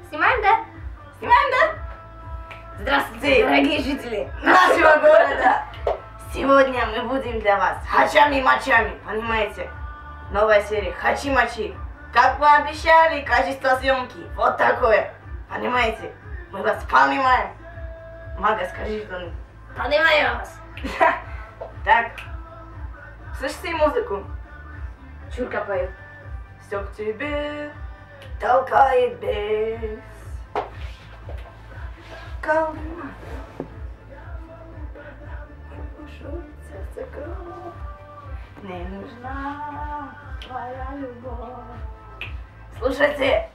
Снимаем, да? Снимаем, да? Здравствуйте, дорогие жители нашего города! Сегодня мы будем для вас хачами-мачами, понимаете? Новая серия Хачи-мачи. Как мы обещали, качество съемки вот такое. Понимаете? Мы вас понимаем. Мага, скажи что-нибудь. Понимаю вас. Так. Слышите музыку? Чурка поет. Все к тебе толкает бес. Колыма. Сердце кровь. Не нужна твоя любовь. Слушайте,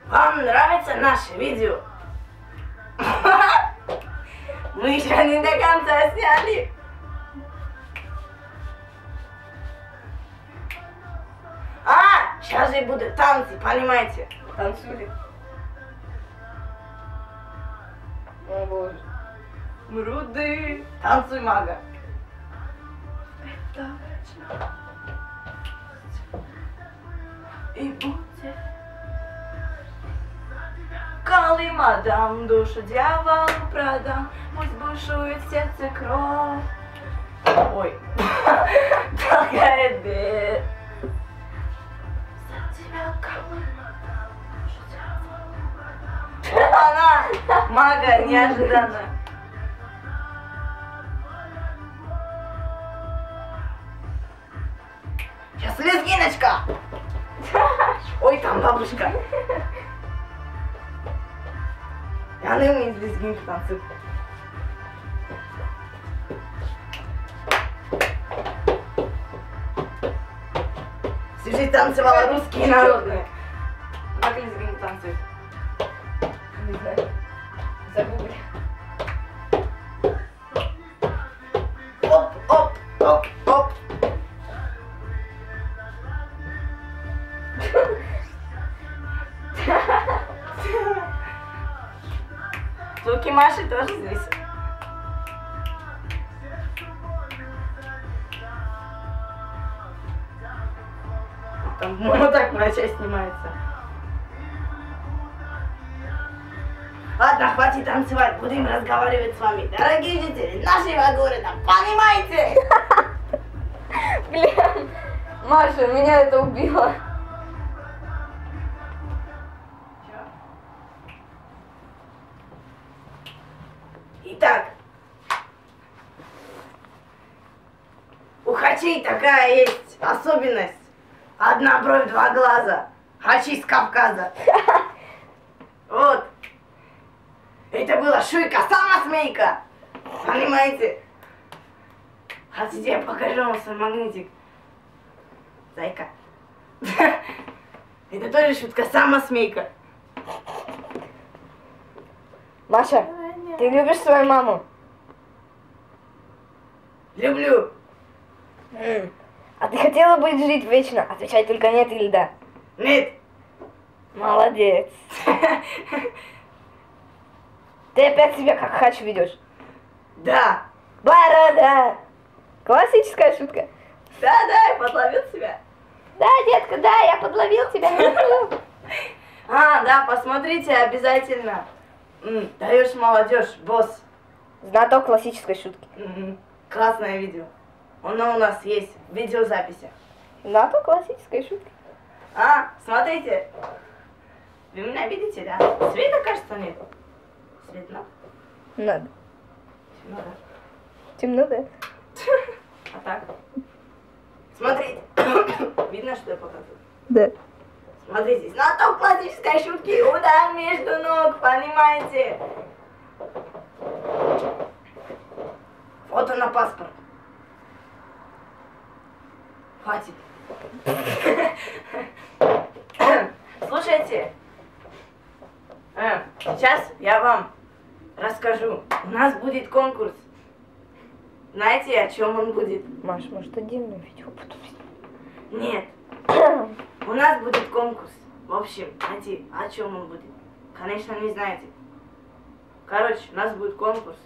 вам нравится наше видео? Мы еще не до конца сняли. Сейчас же будут танцы, понимаете? Танцули. О боже. Груды. Танцуй, мага. Это и будет. Колыма дам, душу дьяволу продам, пусть бушует в сердце кровь. Ой, толкает бед. Она, мага, неожиданно. Сейчас лезгиночка. Ой, там бабушка. Она умеет лезгинку танцевать. Слушай, танцевала русские народные. Как лезгинку танцует? Не знаю. Загугли. Оп, оп, оп, оп. Звуки Маши тоже здесь. Там вот так врача снимается. Ладно, хватит танцевать, будем разговаривать с вами. Дорогие жители нашего города, понимаете? Блин, Маша, меня это убило. Итак, у хачей такая есть особенность. Одна бровь, два глаза. Хачи с Кавказа. Вот. Это была шуйка, самосмейка. Понимаете? Хотите, я покажу вам свой магнитик. Зайка. Это тоже шутка, самосмейка. Маша, ты любишь свою маму? Люблю. А ты хотела бы жить вечно? Отвечай только нет или да. Нет. Молодец. Ты опять себя как хач ведешь. Да. Борода. Классическая шутка. Да, я подловил себя. Да, детка, да, я подловил тебя. Да, посмотрите обязательно. Даешь молодежь, босс. Знаток классической шутки. Классное видео. Оно у нас есть в видеозаписи. Знаток классической шутки. Смотрите. Вы меня видите, да? Света, кажется, нет. Светло? Надо. Темно, да? Темно, да? А так? Смотрите. Видно, что я показываю? Да. Смотрите, знаток классической шутки. Удар между ног, понимаете? Фото на паспорт. Хватит. Слушайте. Сейчас я вам расскажу. У нас будет конкурс. Знаете, о чем он будет? Маш, может, отдельное видео потом снимем? Нет. У нас будет конкурс. В общем, знаете, о чем он будет? Конечно, не знаете. Короче, у нас будет конкурс.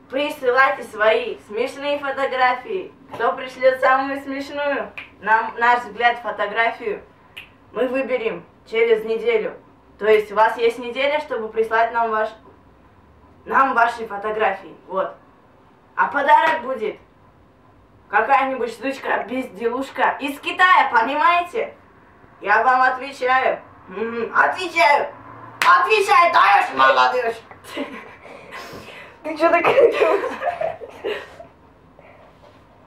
Присылайте свои смешные фотографии. Кто пришлет самую смешную, наш взгляд, фотографию мы выберем через неделю. То есть у вас есть неделя, чтобы прислать нам ваши фотографии. Вот. А подарок будет какая-нибудь штучка, безделушка из Китая, понимаете? Я вам отвечаю. Отвечаю. Отвечай, даешь, молодежь. Ты что такая?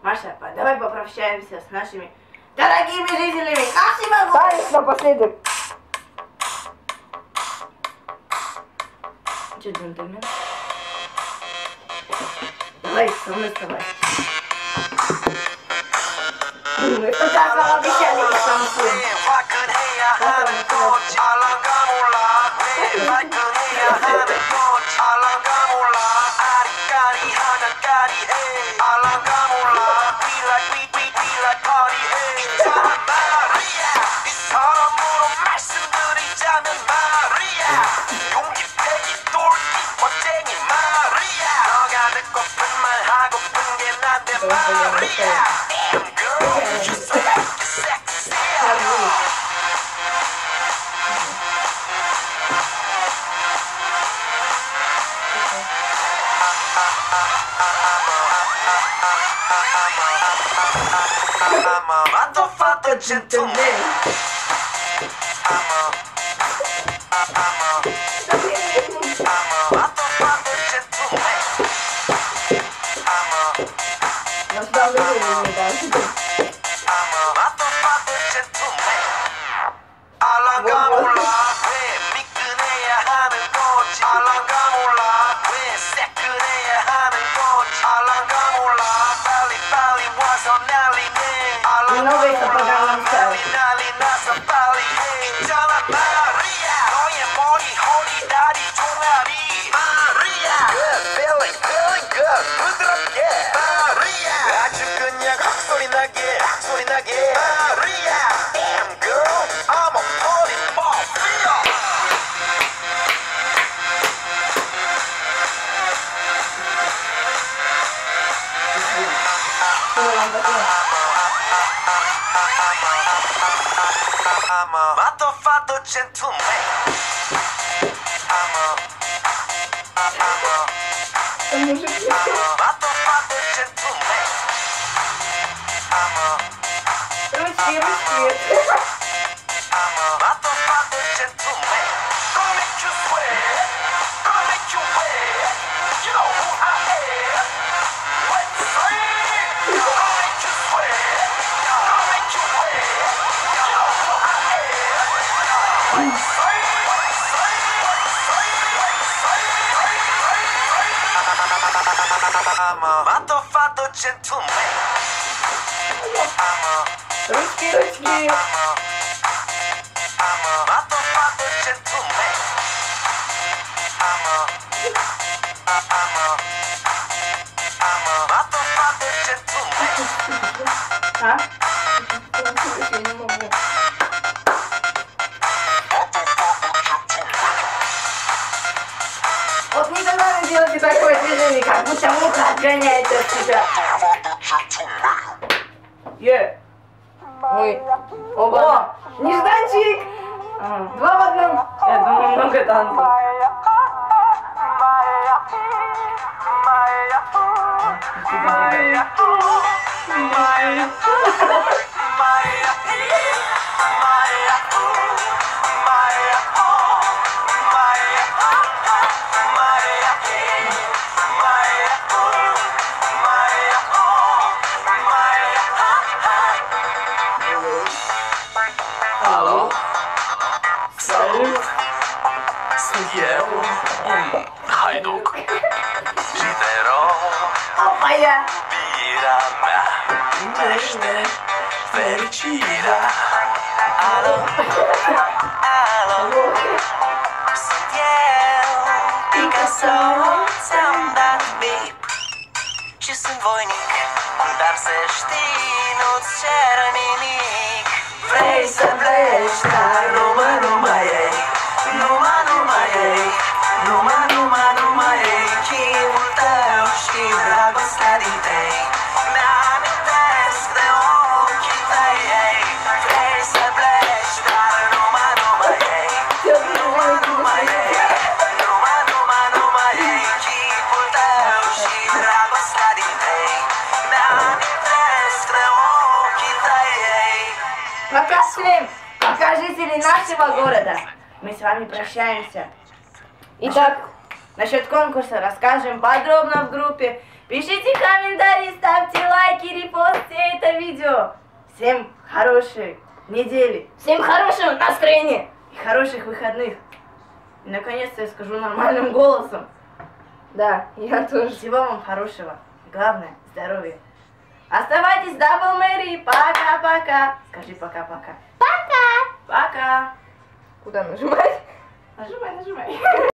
Маша, давай попрощаемся с нашими дорогими жителями нашего города. Танец напоследок. Че, джентльмен? Давай, со мной вставай. Мы сейчас вам обещали их танцуем. I'm a father gentleman. I'm a motherfucker gentleman. Motherfucker gentleman. Ручки. Motherfucker gentleman. Gonna make you sweat. Gonna make you wet. You know who I am. What you say? Gonna make you sweat. Gonna make you wet. You know who I am. What you say? I'm a motherfucker gentleman. Ручки. I'm a motherfucker gentleman. I'm a motherfucker gentleman. А? Я не могу. Вот никогда не делайте такое движение, как будто муха отгоняет от себя. Ой. Оба! Нежданчик! Два в одном. Я думаю, много танцев. Алло. Салют. Съел. Хайдук. Жидеро. Опа-я! Birama. Neste. Fericira. Алло. Алло. Съел. Пикассо. Самдат бип. Честен войник. Dar se știi, nu-ți cer nimic. Vrei să pleci, dar numai ei. Numai ei. Numai ei. Chimul tău și dragostea din tei. Mi-amintesc de ochii tăi. Пока всем, пока жители нашего города. Мы с вами прощаемся. Итак, Насчет конкурса расскажем подробно в группе. Пишите комментарии, ставьте лайки, репостите это видео. Всем хорошей недели всем хорошего настроения. и хороших выходных. И наконец-то я скажу нормальным голосом. Да, я тоже. Всего вам хорошего. Главное, здоровья. Оставайтесь Дабл Мэри. Пока-пока. Скажи пока-пока. Пока. Пока. Куда нажимать? Нажимай, нажимай.